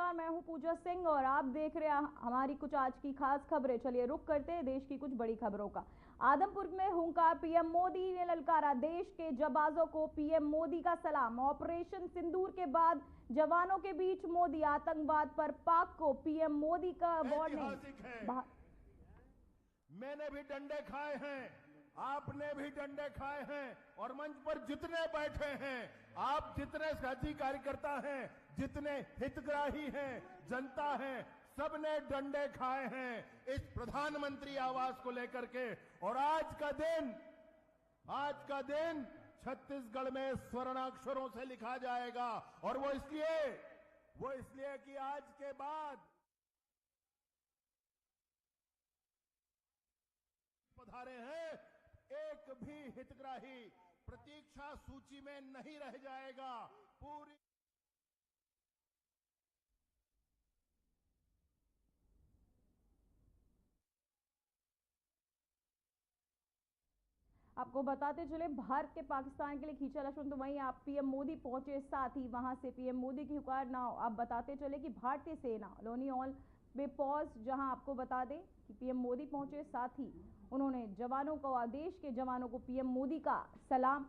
नमस्कार, मैं हूं पूजा सिंह और आप देख रहे हैं हमारी कुछ आज की खास खबरें। चलिए रुक करते हैं देश की कुछ बड़ी खबरों का। आदमपुर में हुंकार, पीएम मोदी ने ललकारा देश के जाबाजों को, पीएम मोदी का सलाम। ऑपरेशन सिंदूर के बाद जवानों के बीच मोदी, आतंकवाद पर पाक को पीएम मोदी का वार्निंग। मैंने भी डंडे खाए हैं, आपने भी डंडे खाए हैं, और मंच पर जितने बैठे हैं, आप जितने साथी कार्यकर्ता हैं, जितने हितग्राही हैं, जनता है, सबने डंडे खाए हैं इस प्रधानमंत्री आवास को लेकर के। और आज का दिन छत्तीसगढ़ में स्वर्णाक्षरों से लिखा जाएगा। और वो इसलिए कि आज के बाद पधारे हैं, एक भी हितग्राही प्रतीक्षा सूची में नहीं रह जाएगा। पूरी आपको बताते चले, भारत के पाकिस्तान के लिए खींचा लक्ष्मण, तो वहीं आप पीएम मोदी पहुंचे, साथ ही वहां से पीएम मोदी की हुकार ना आप बताते चले कि भारतीय सेना लोनियोल में पॉज, जहां आपको बता दें कि पीएम मोदी पहुंचे, साथ ही उन्होंने जवानों को, देश के जवानों को पीएम मोदी का सलाम।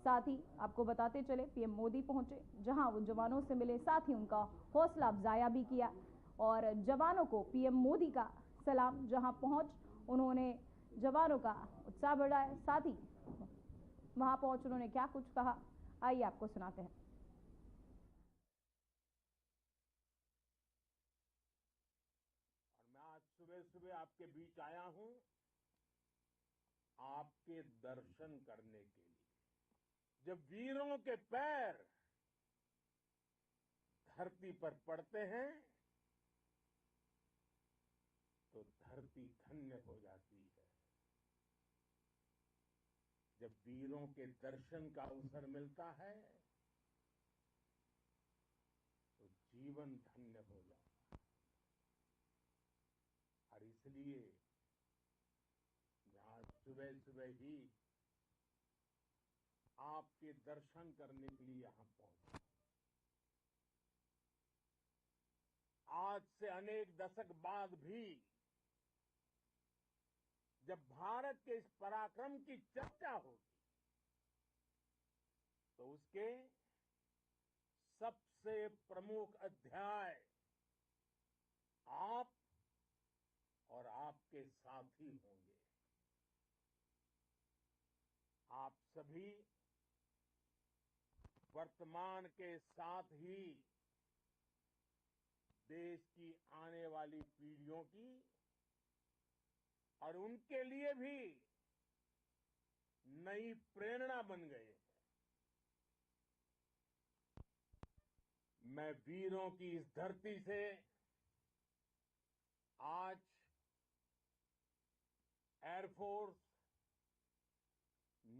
साथ ही आपको बताते चले पीएम मोदी पहुंचे, जहां वो जवानों से मिले, साथ ही उनका हौसला अफजाया भी किया और जवानों को पीएम मोदी का सलाम। जहां पहुंच उन्होंने जवानों का उत्साह बढ़ाया, साथ ही वहां पहुंच उन्होंने क्या कुछ कहा, आइए आपको सुनाते हैं। और मैं आज सुबह सुबह आपके बीच आया हूं आपके दर्शन करने के लिए। जब वीरों के पैर धरती पर पड़ते हैं तो धरती धन्य हो जाती है। जब वीरों के दर्शन का अवसर मिलता है तो जीवन धन्य हो जाता है। और इसलिए मैं आज सुबह सुबह ही आपके दर्शन करने के लिए यहां पहुंचा। आज से अनेक दशक बाद भी जब भारत के इस पराक्रम की चर्चा होगी तो उसके सबसे प्रमुख अध्याय आप और आपके साथी होंगे। आप सभी वर्तमान के साथ ही देश की आने वाली पीढ़ियों की और उनके लिए भी नई प्रेरणा बन गए हैं। मैं वीरों की इस धरती से आज एयरफोर्स,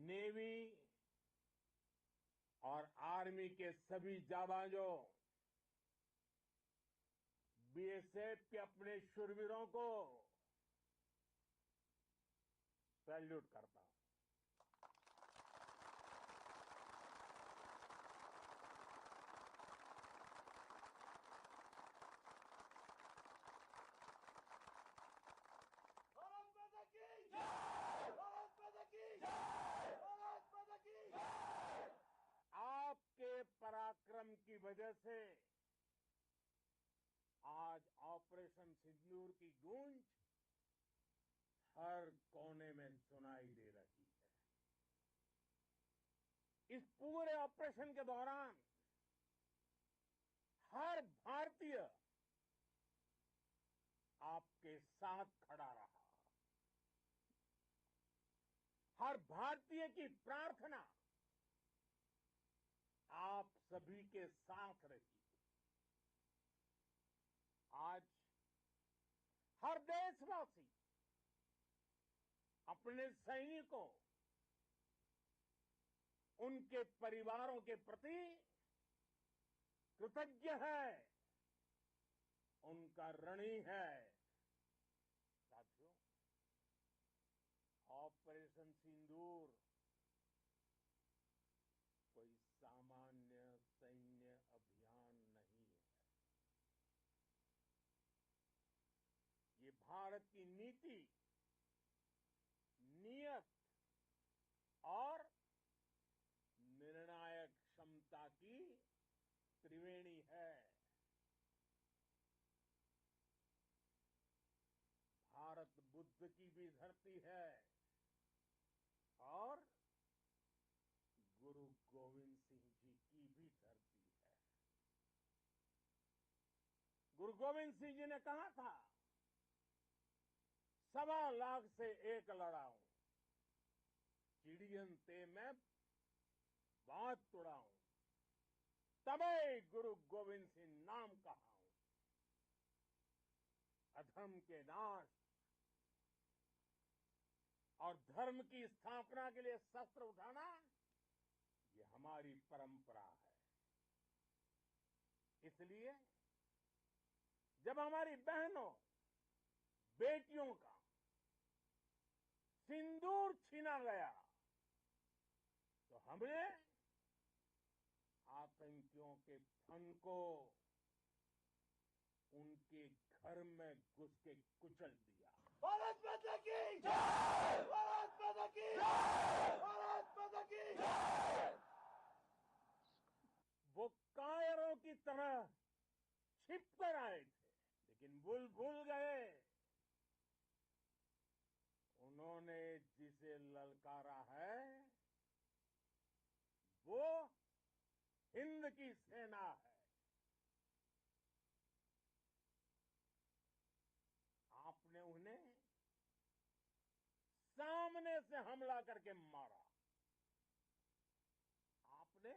नेवी और आर्मी के सभी जाबाजों, बीएसएफ के अपने शूरवीरों को सैल्यूट करता हूं। आपके पराक्रम की वजह से आज ऑपरेशन सिंदूर की गूंज हर कोने में सुनाई दे रही है। इस पूरे ऑपरेशन के दौरान हर भारतीय आपके साथ खड़ा रहा। हर भारतीय की प्रार्थना आप सभी के साथ रही। आज हर देशवासी अपने सैनिकों, उनके परिवारों के प्रति कृतज्ञ है, उनका ऋणी है। साथियों, ऑपरेशन सिंदूर कोई सामान्य सैन्य अभियान नहीं है। भारत की नीति, नियत और निर्णायक क्षमता की त्रिवेणी है। भारत बुद्ध की भी धरती है और गुरु गोविंद सिंह जी की भी धरती है। गुरु गोविंद सिंह जी ने कहा था, 1.25 से एक लड़ाऊं, चिड़ियन ते मैं बात तुड़ाऊं, तबे गुरु गोविंद सिंह नाम कहाऊं। अधर्म के नाश और धर्म की स्थापना के लिए शस्त्र उठाना, ये हमारी परंपरा है। इसलिए जब हमारी बहनों, बेटियों का सिंदूर छीना गया, तो हमने आतंकियों के फन को उनके घर में घुस के कुचल दिया। भारत माता की जय! भारत माता की जय! भारत माता की जय! वो कायरों की तरह छिप कर आए थे, लेकिन भूल गए उन्होंने जिसे ललकारा है वो हिंद की सेना है। आपने उन्हें सामने से हमला करके मारा। आपने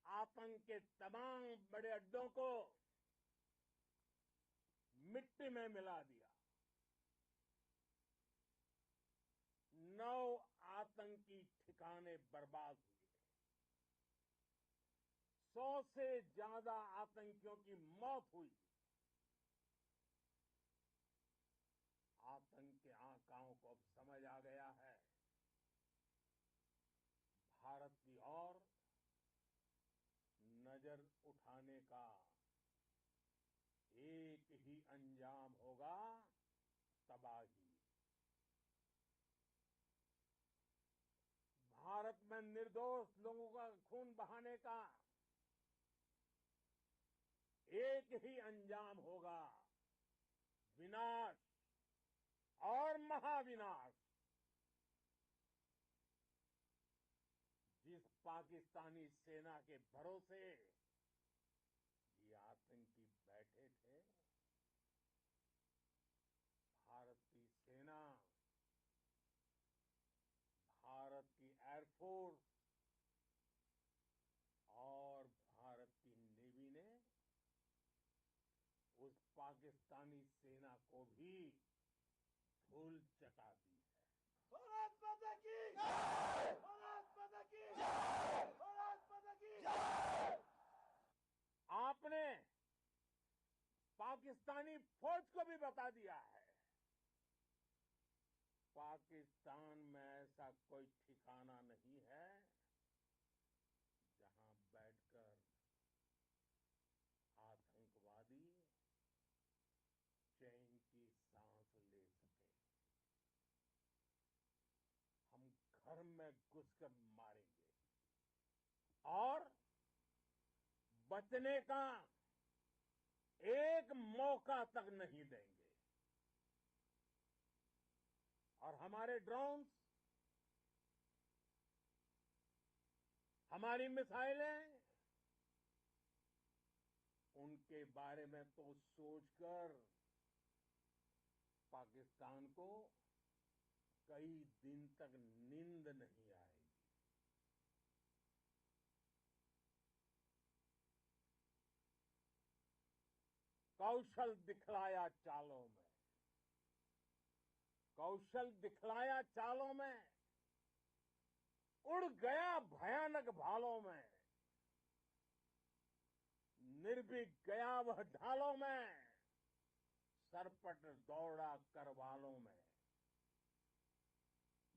आतंक के तमाम बड़े अड्डों को मिट्टी में मिला दिया। 9 आतंकी ठिकाने बर्बाद हुए। 100 से ज्यादा आतंकियों की मौत हुई। आतंक के आकाओं को अब समझ आ गया है, भारत की ओर नजर उठाने का एक ही अंजाम होगा, तबाही। भारत में निर्दोष लोगों का खून बहाने का एक ही अंजाम होगा, विनाश और महाविनाश। जिस पाकिस्तानी सेना के भरोसे ये आतंकी बैठे थे, भारत की सेना, भारत की एयरफोर्स और भारत की नेवी ने उस पाकिस्तानी सेना को भी धूल चटा दी है। भारत माता की जय! भारत माता की जय! भारत माता की जय! आपने पाकिस्तानी फौज को भी बता दिया है, पाकिस्तान में ऐसा कोई ठिकाना नहीं है जहां बैठकर आतंकवादी चैन की सांस ले सके। हम घर में घुसकर मारेंगे और बचने का एक मौका तक नहीं देंगे। और हमारे ड्रोन्स, हमारी मिसाइलें, उनके बारे में तो सोचकर पाकिस्तान को कई दिन तक नींद नहीं आएगी। कौशल दिखलाया चालों में, कौशल दिखलाया चालों में, उड़ गया भयानक भालों में, निर्भीक गया वह ढालों में, सरपट दौड़ा करवालों में।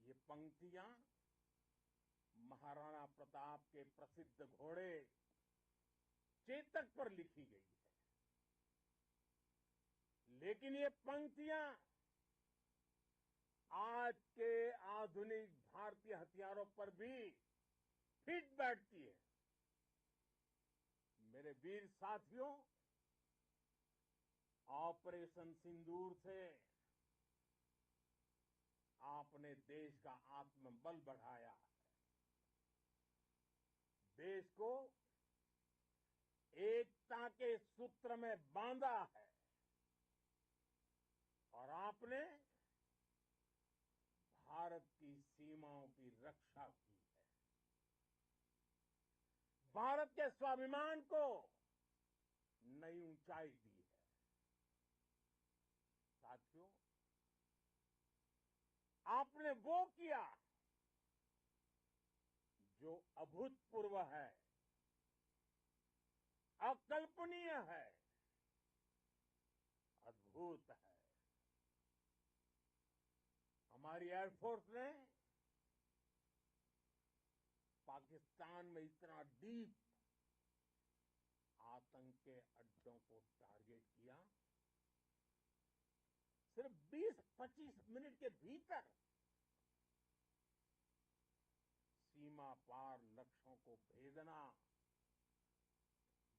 ये पंक्तियां महाराणा प्रताप के प्रसिद्ध घोड़े चेतक पर लिखी गई है। लेकिन ये पंक्तियां आज के आधुनिक भारतीय हथियारों पर भी फिट बैठती है। मेरे वीर साथियों, ऑपरेशन सिंदूर से आपने देश का आत्मबल बढ़ाया है, देश को एकता के सूत्र में बांधा है और आपने भारत की सीमाओं की रक्षा की है। भारत के स्वाभिमान को नई ऊंचाई दी है। साथियों, आपने वो किया जो अभूतपूर्व है, अकल्पनीय है, अद्भुत है। हमारी एयरफोर्स ने पाकिस्तान में इतना डीप आतंक के अड्डों को टारगेट किया, सिर्फ 20-25 मिनट के भीतर सीमा पार लक्ष्यों को भेदना,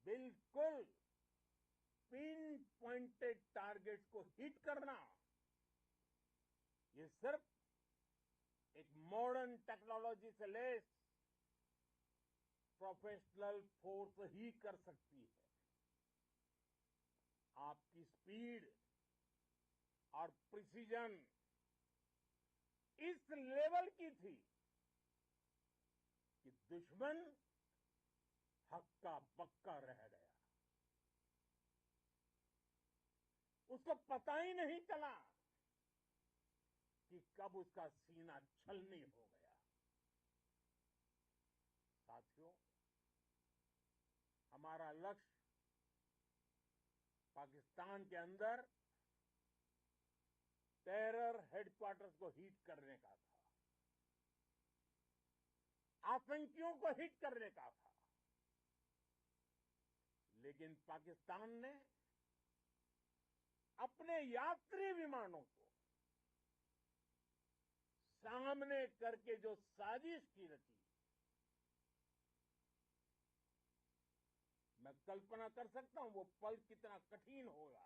बिल्कुल पिन पॉइंटेड टारगेट्स को हिट करना, ये सिर्फ एक मॉडर्न टेक्नोलॉजी से लैस प्रोफेशनल फोर्स ही कर सकती है। आपकी स्पीड और प्रिसीजन इस लेवल की थी कि दुश्मन हक्का बक्का रह गया। उसको पता ही नहीं चला कि कब उसका सीना छलनी हो गया। साथियों, हमारा लक्ष्य पाकिस्तान के अंदर टेरर हेडक्वार्टर्स को हिट करने का था, आतंकियों को हिट करने का था, लेकिन पाकिस्तान ने अपने यात्री विमानों को सामने करके जो साजिश की रची, मैं कल्पना कर सकता हूं वो पल कितना कठिन होगा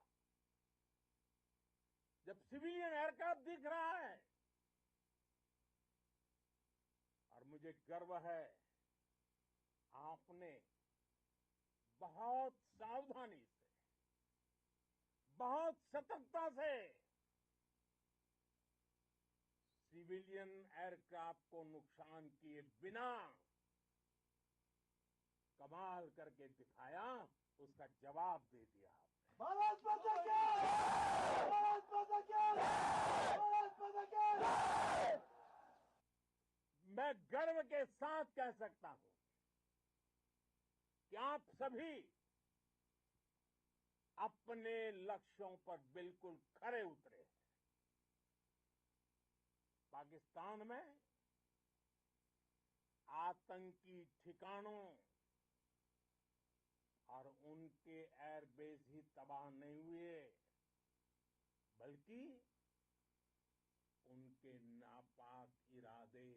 जब सिविलियन एयरक्राफ्ट दिख रहा है। और मुझे गर्व है, आपने बहुत सावधानी से, बहुत सतर्कता से सिविलियन एयरक्राफ्ट को नुकसान किए बिना कमाल करके दिखाया, उसका जवाब दे दिया आपने। भारत माता की! भारत माता की! भारत माता की! मैं गर्व के साथ कह सकता हूं कि आप सभी अपने लक्ष्यों पर बिल्कुल खरे उतरे हैं। पाकिस्तान में आतंकी ठिकानों और उनके एयरबेस ही तबाह नहीं हुए, बल्कि उनके नापाक इरादे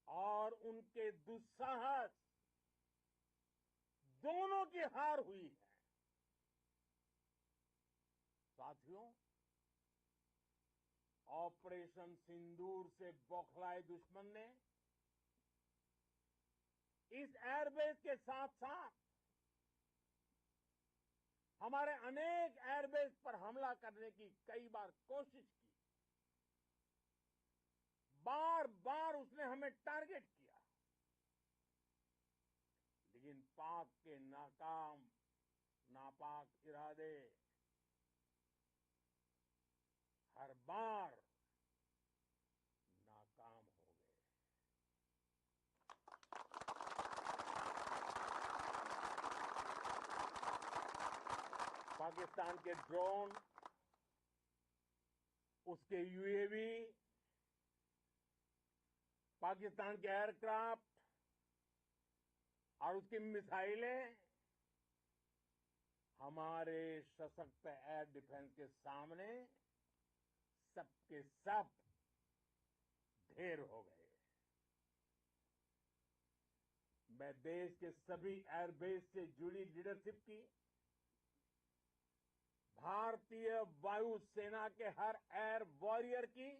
और उनके दुस्साहस दोनों की हार हुई है। साथियों, ऑपरेशन सिंदूर से बौखलाए दुश्मन ने इस एयरबेस के साथ साथ हमारे अनेक एयरबेस पर हमला करने की कई बार कोशिश की। बार बार उसने हमें टारगेट किया, लेकिन पाक के नापाक इरादे हर बार नाकाम हो गए। पाकिस्तान के ड्रोन, उसके यूएवी, पाकिस्तान के एयरक्राफ्ट और उसकी मिसाइलें हमारे सशक्त एयर डिफेंस के सामने सबके सब ढेर हो गए। मैं देश के सभी एयरबेस से जुड़ी लीडरशिप की, भारतीय वायु सेना के हर एयर वॉरियर की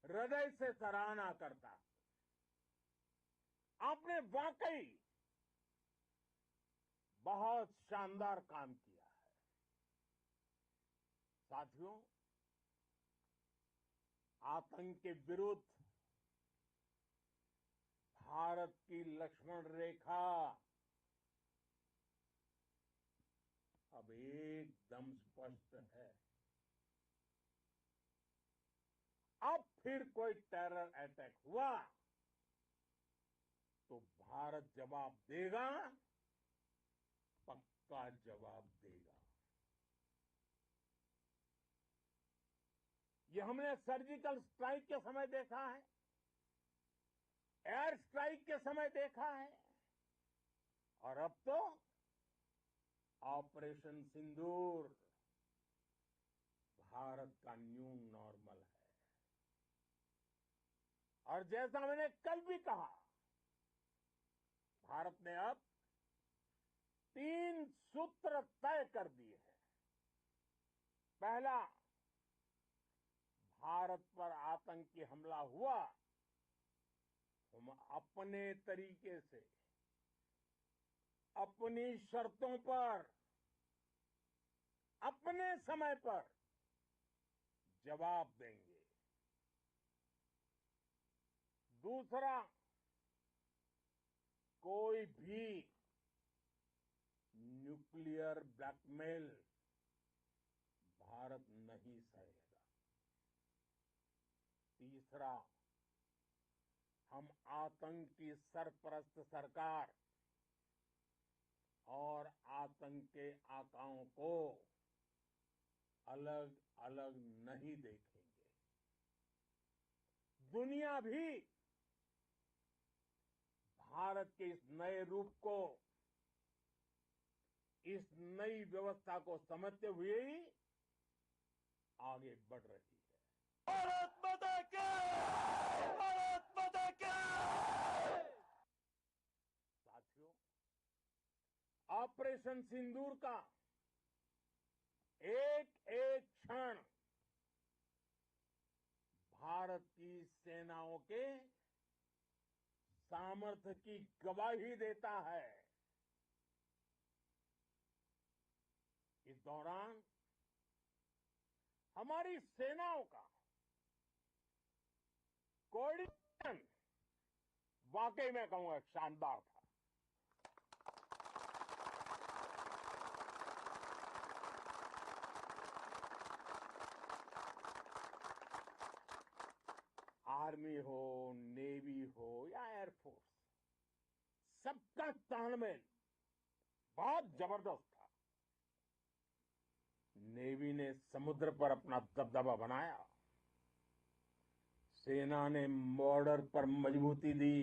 हृदय से सराहना करता हूं। आपने वाकई बहुत शानदार काम किया है। साथियों, आतंक के विरुद्ध भारत की लक्ष्मण रेखा अब एकदम स्पष्ट है। अब फिर कोई टेरर अटैक हुआ तो भारत जवाब देगा, पक्का जवाब देगा। ये हमने सर्जिकल स्ट्राइक के समय देखा है, एयर स्ट्राइक के समय देखा है, और अब तो ऑपरेशन सिंदूर भारत का न्यू नॉर्मल है। और जैसा मैंने कल भी कहा, भारत ने अब 3 सूत्र तय कर दिए हैं। पहला, भारत पर आतंकी हमला हुआ, हम अपने तरीके से, अपनी शर्तों पर, अपने समय पर जवाब देंगे। दूसरा, कोई भी न्यूक्लियर ब्लैकमेल भारत नहीं सहेगा। तीसरा, हम आतंक की सरपरस्त सरकार और आतंक के आकाओं को अलग अलग नहीं देखेंगे। दुनिया भी भारत के इस नए रूप को, इस नई व्यवस्था को समझते हुए ही आगे बढ़ रही है। भारत माता की! भारत माता की! साथियों, ऑपरेशन सिंदूर का एक एक क्षण भारत की सेनाओं के सामर्थ्य की गवाही देता है। इस दौरान हमारी सेनाओं का कोऑर्डिनेशन वाकई में कहूंगा शानदार था। आर्मी हो, नेवी हो या एयरफोर्स, सबका तालमेल बहुत जबरदस्त था। नेवी ने समुद्र पर अपना दबदबा बनाया, सेना ने बॉर्डर पर मजबूती दी,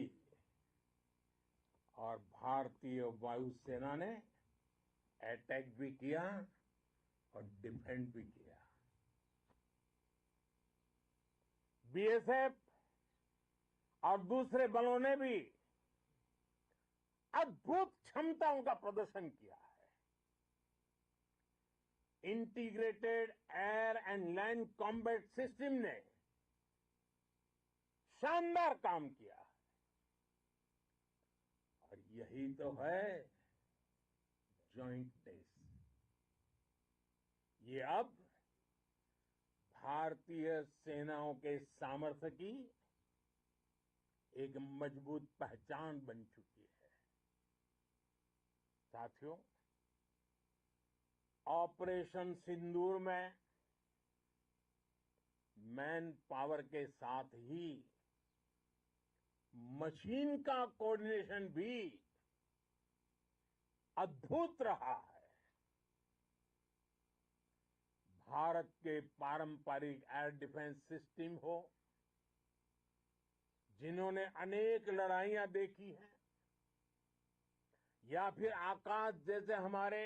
और भारतीय वायुसेना ने अटैक भी किया और डिफेंड भी किया। बीएसएफ और दूसरे बलों ने भी अद्भुत क्षमताओं का प्रदर्शन किया है। Integrated air and land combat system ने शानदार काम किया है। और यही तो है जॉइंट टेस्ट। ये अब भारतीय सेनाओं के सामर्थ्य की एक मजबूत पहचान बन चुकी है। साथियों, ऑपरेशन सिंदूर में मैन पावर के साथ ही मशीन का कोऑर्डिनेशन भी अद्भुत रहा है। भारत के पारंपरिक एयर डिफेंस सिस्टम हो, जिन्होंने अनेक लड़ाइयां देखी हैं, या फिर आकाश जैसे हमारे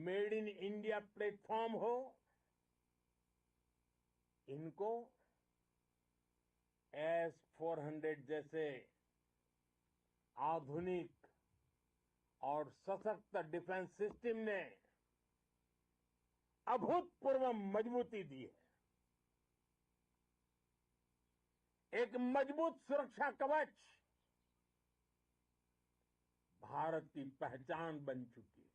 मेड इन इंडिया प्लेटफॉर्म हो, इनको S-400 जैसे आधुनिक और सशक्त डिफेंस सिस्टम ने अभूतपूर्व मजबूती दी है। एक मजबूत सुरक्षा कवच भारत की पहचान बन चुकी है।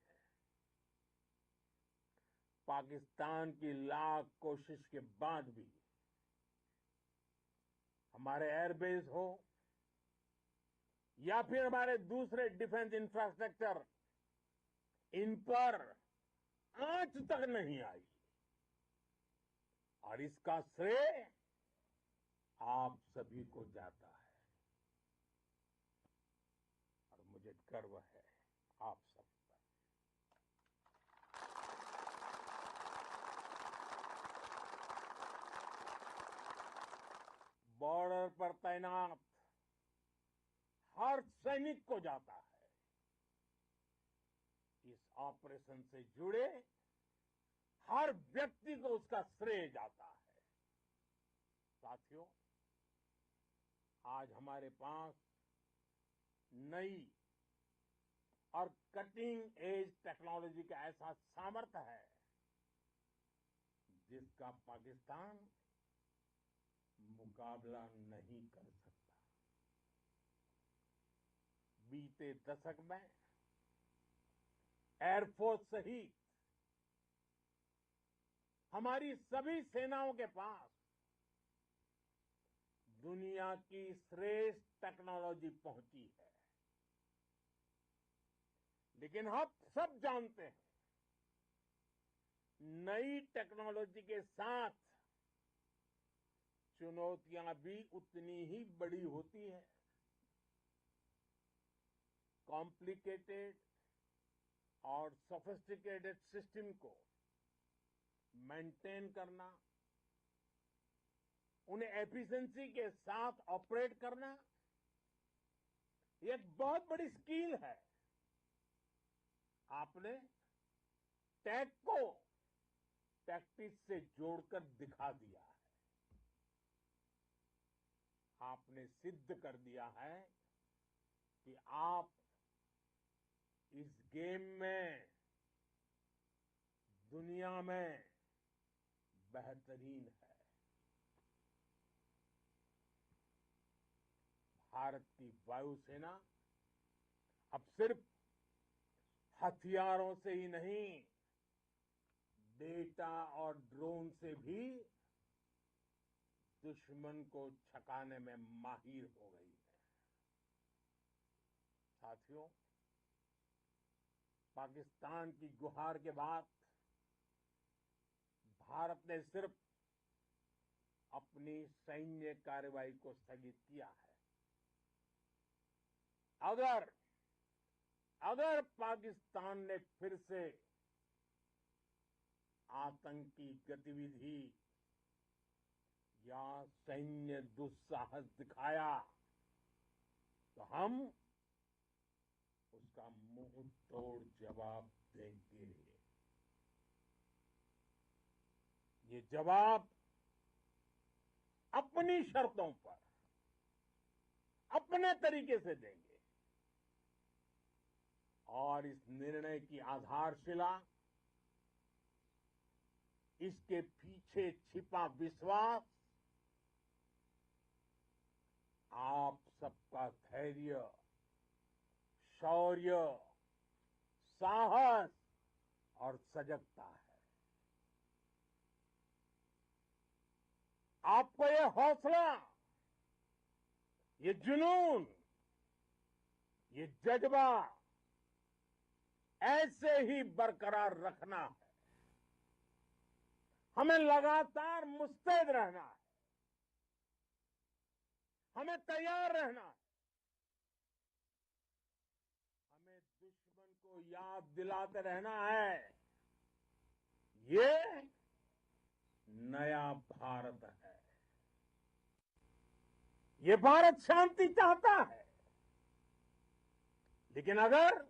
पाकिस्तान की लाख कोशिश के बाद भी हमारे एयरबेस हो या फिर हमारे दूसरे डिफेंस इंफ्रास्ट्रक्चर, इन पर आंच तक नहीं आई और इसका श्रेय आप सभी को जाता है और मुझे गर्व है आप सब पर। बॉर्डर पर तैनात हर सैनिक को जाता है। इस ऑपरेशन से जुड़े हर व्यक्ति को उसका श्रेय जाता है। साथियों, आज हमारे पास नई और कटिंग एज टेक्नोलॉजी का ऐसा सामर्थ्य है जिसका पाकिस्तान मुकाबला नहीं कर सकता। बीते दशक में एयरफोर्स सहित हमारी सभी सेनाओं के पास दुनिया की श्रेष्ठ टेक्नोलॉजी पहुंची है। लेकिन हम सब जानते हैं, नई टेक्नोलॉजी के साथ चुनौतियां भी उतनी ही बड़ी होती है। कॉम्प्लिकेटेड और सोफिस्टिकेटेड सिस्टम को मेंटेन करना, उन्हें एफिशिएंसी के साथ ऑपरेट करना, ये एक बहुत बड़ी स्किल है। आपने टैक को टैक्टिक्स से जोड़कर दिखा दिया है। आपने सिद्ध कर दिया है कि आप इस गेम में दुनिया में बेहतरीन है। भारत की वायुसेना अब सिर्फ हथियारों से ही नहीं, डेटा और ड्रोन से भी दुश्मन को छकाने में माहिर हो गई है। साथियों, पाकिस्तान की गुहार के बाद भारत ने सिर्फ अपनी सैन्य कार्रवाई को स्थगित किया है। अगर पाकिस्तान ने फिर से आतंकी गतिविधि या सैन्य दुस्साहस दिखाया तो हम उसका मुंह तोड़ जवाब देंगे। ये जवाब अपनी शर्तों पर, अपने तरीके से देंगे और इस निर्णय की आधारशिला, इसके पीछे छिपा विश्वास आप सबका धैर्य, शौर्य, साहस और सजगता है। आपको ये हौसला, ये जुनून, ये जज्बा ऐसे ही बरकरार रखना है। हमें लगातार मुस्तैद रहना है, हमें तैयार रहना है। हमें दुश्मन को याद दिलाते रहना है, ये नया भारत है। ये भारत शांति चाहता है, लेकिन अगर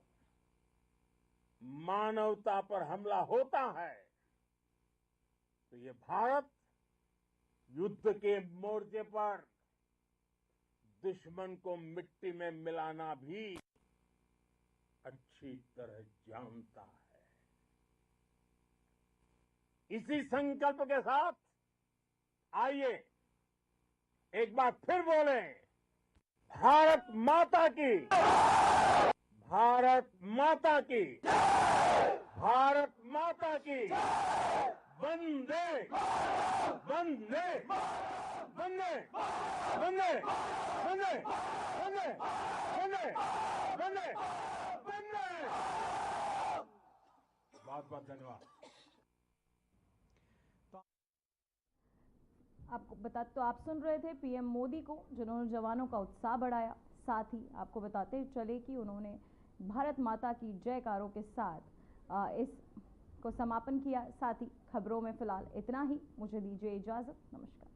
मानवता पर हमला होता है तो ये भारत युद्ध के मोर्चे पर दुश्मन को मिट्टी में मिलाना भी अच्छी तरह जानता है। इसी संकल्प के साथ आइए एक बार फिर बोलें, भारत माता की, भारत माता की, भारत माता की, वंदे वंदे वंदे वंदे वंदे वंदे वंदे वंदे वंदे। बहुत बहुत धन्यवाद। आपको बता तो आप सुन रहे थे पीएम मोदी को, जिन्होंने जवानों का उत्साह बढ़ाया। साथ ही आपको बताते चले कि उन्होंने भारत माता की जयकारों के साथ इस को समापन किया। साथ ही खबरों में फिलहाल इतना ही। मुझे दीजिए इजाजत। नमस्कार।